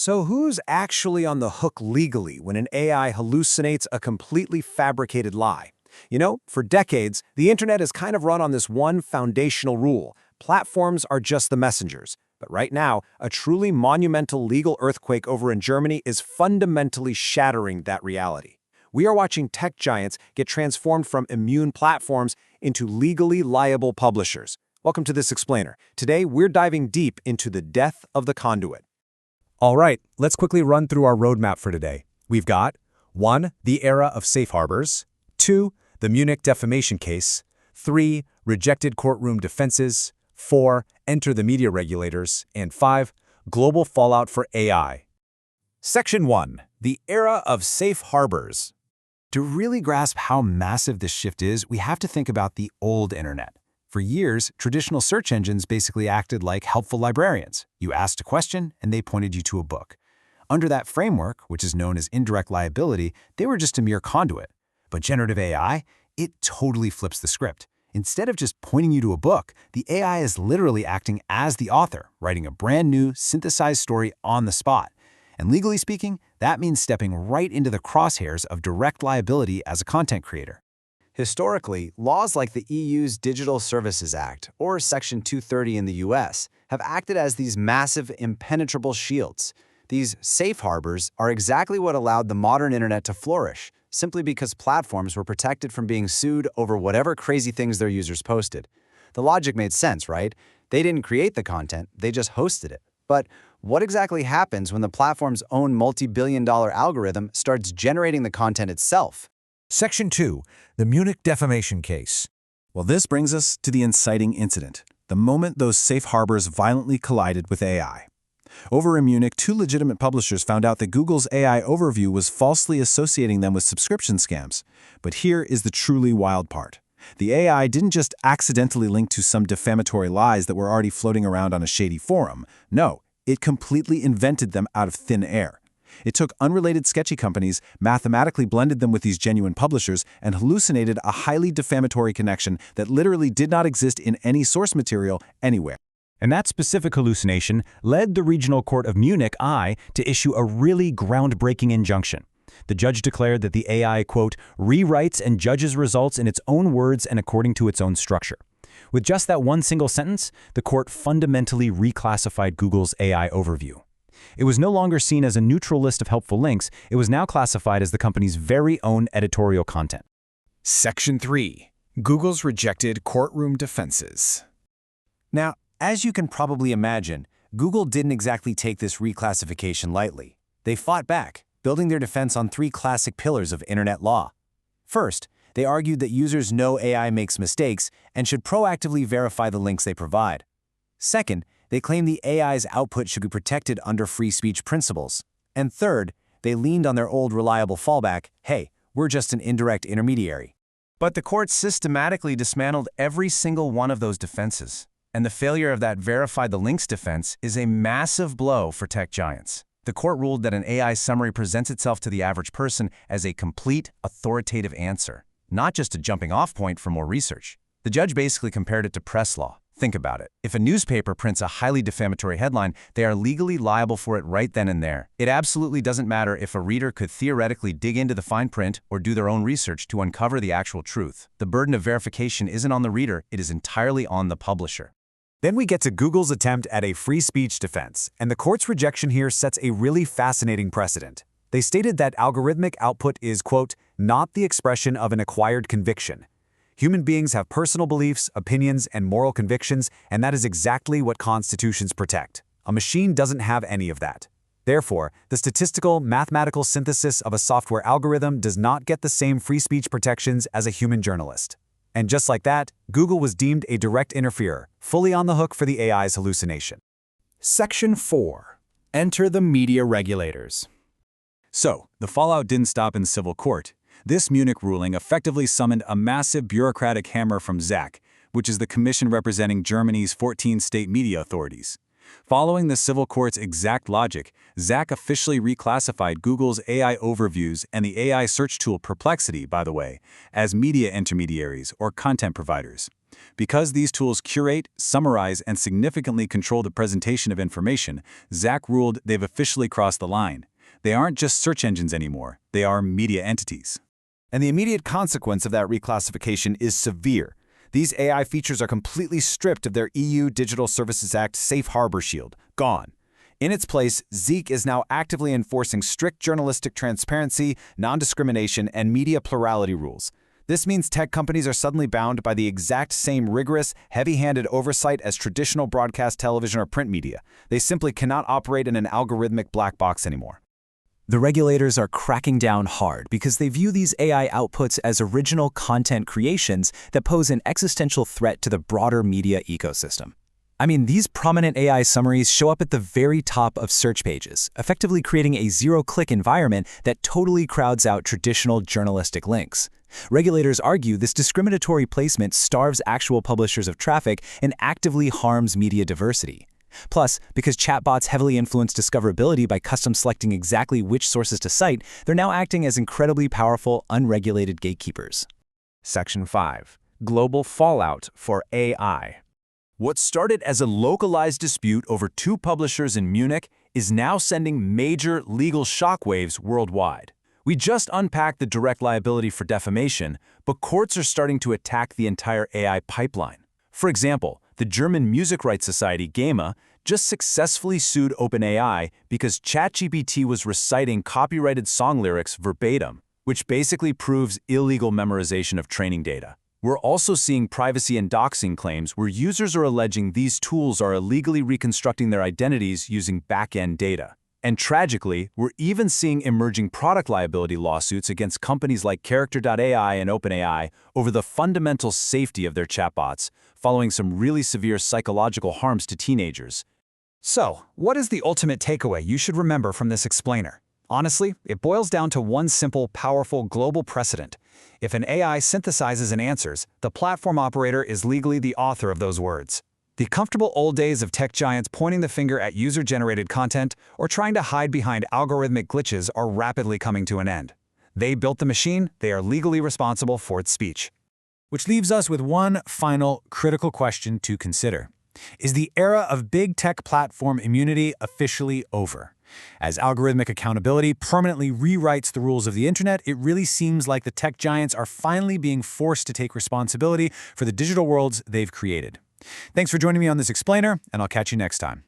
So who's actually on the hook legally when an AI hallucinates a completely fabricated lie? For decades, the internet has kind of run on this one foundational rule. Platforms are just the messengers. But right now, a truly monumental legal earthquake over in Germany is fundamentally shattering that reality. We are watching tech giants get transformed from immune platforms into legally liable publishers. Welcome to This Explainer. Today, we're diving deep into the death of the Conduit. All right, let's quickly run through our roadmap for today. We've got 1. The era of safe harbors, 2. The Munich defamation case, 3. Rejected courtroom defenses, 4. Enter the media regulators, and 5. Global fallout for AI. Section 1. The era of safe harbors. To really grasp how massive this shift is, we have to think about the old internet. For years, traditional search engines basically acted like helpful librarians. You asked a question, and they pointed you to a book. Under that framework, which is known as indirect liability, they were just a mere conduit. But generative AI, it totally flips the script. Instead of just pointing you to a book, the AI is literally acting as the author, writing a brand new, synthesized story on the spot. And legally speaking, that means stepping right into the crosshairs of direct liability as a content creator. Historically, laws like the EU's Digital Services Act, or Section 230 in the US, have acted as these massive, impenetrable shields. These safe harbors are exactly what allowed the modern internet to flourish, simply because platforms were protected from being sued over whatever crazy things their users posted. The logic made sense, right? They didn't create the content, they just hosted it. But what exactly happens when the platform's own multi-billion-dollar algorithm starts generating the content itself? Section 2. The Munich defamation case. Well, this brings us to the inciting incident, the moment those safe harbors violently collided with AI. Over in Munich, 2 legitimate publishers found out that Google's AI overview was falsely associating them with subscription scams. But here is the truly wild part. The AI didn't just accidentally link to some defamatory lies that were already floating around on a shady forum. No, it completely invented them out of thin air. It took unrelated sketchy companies, mathematically blended them with these genuine publishers, and hallucinated a highly defamatory connection that literally did not exist in any source material anywhere. And that specific hallucination led the Regional Court of Munich I to issue a really groundbreaking injunction. The judge declared that the AI, quote, rewrites and judges results in its own words and according to its own structure. With just that one single sentence, the court fundamentally reclassified Google's AI overview. It was no longer seen as a neutral list of helpful links, it was now classified as the company's very own editorial content. Section 3. Google's rejected courtroom defenses. Now, as you can probably imagine, Google didn't exactly take this reclassification lightly. They fought back, building their defense on 3 classic pillars of internet law. First, they argued that users know AI makes mistakes and should proactively verify the links they provide. Second, they claimed the AI's output should be protected under free speech principles. And third, they leaned on their old reliable fallback, hey, we're just an indirect intermediary. But the court systematically dismantled every single one of those defenses. And the failure of that verify the links defense is a massive blow for tech giants. The court ruled that an AI summary presents itself to the average person as a complete, authoritative answer, not just a jumping-off point for more research. The judge basically compared it to press law. Think about it. If a newspaper prints a highly defamatory headline, they are legally liable for it right then and there. It absolutely doesn't matter if a reader could theoretically dig into the fine print or do their own research to uncover the actual truth. The burden of verification isn't on the reader, it is entirely on the publisher. Then we get to Google's attempt at a free speech defense, and the court's rejection here sets a really fascinating precedent. They stated that algorithmic output is, quote, not the expression of an acquired conviction. Human beings have personal beliefs, opinions, and moral convictions, and that is exactly what constitutions protect. A machine doesn't have any of that. Therefore, the statistical, mathematical synthesis of a software algorithm does not get the same free speech protections as a human journalist. And just like that, Google was deemed a direct interferer, fully on the hook for the AI's hallucination. Section 4. Enter the media regulators. So, the fallout didn't stop in civil court. This Munich ruling effectively summoned a massive bureaucratic hammer from ZAC, which is the commission representing Germany's 14 state media authorities. Following the civil court's exact logic, ZAC officially reclassified Google's AI overviews and the AI search tool Perplexity, by the way, as media intermediaries or content providers. Because these tools curate, summarize, and significantly control the presentation of information, Zach ruled they've officially crossed the line. They aren't just search engines anymore, they are media entities. And the immediate consequence of that reclassification is severe. These AI features are completely stripped of their EU Digital Services Act safe harbor shield, gone. In its place, Zeek is now actively enforcing strict journalistic transparency, non-discrimination, and media plurality rules. This means tech companies are suddenly bound by the exact same rigorous, heavy-handed oversight as traditional broadcast television or print media. They simply cannot operate in an algorithmic black box anymore. The regulators are cracking down hard because they view these AI outputs as original content creations that pose an existential threat to the broader media ecosystem. I mean, these prominent AI summaries show up at the very top of search pages, effectively creating a zero-click environment that totally crowds out traditional journalistic links. Regulators argue this discriminatory placement starves actual publishers of traffic and actively harms media diversity. Plus, because chatbots heavily influence discoverability by custom selecting exactly which sources to cite, they're now acting as incredibly powerful, unregulated gatekeepers. Section 5. Global fallout for AI. What started as a localized dispute over two publishers in Munich is now sending major legal shockwaves worldwide. We just unpacked the direct liability for defamation, but courts are starting to attack the entire AI pipeline. For example, the German music rights society GEMA just successfully sued OpenAI because ChatGPT was reciting copyrighted song lyrics verbatim, which basically proves illegal memorization of training data. We're also seeing privacy and doxing claims where users are alleging these tools are illegally reconstructing their identities using back-end data. And tragically, we're even seeing emerging product liability lawsuits against companies like Character.ai and OpenAI over the fundamental safety of their chatbots, following some really severe psychological harms to teenagers. So, what is the ultimate takeaway you should remember from this explainer? Honestly, it boils down to one simple, powerful global precedent. If an AI synthesizes and answers, the platform operator is legally the author of those words. The comfortable old days of tech giants pointing the finger at user-generated content or trying to hide behind algorithmic glitches are rapidly coming to an end. They built the machine, they are legally responsible for its speech. Which leaves us with one final critical question to consider. Is the era of big tech platform immunity officially over? As algorithmic accountability permanently rewrites the rules of the internet, it really seems like the tech giants are finally being forced to take responsibility for the digital worlds they've created. Thanks for joining me on this explainer, and I'll catch you next time.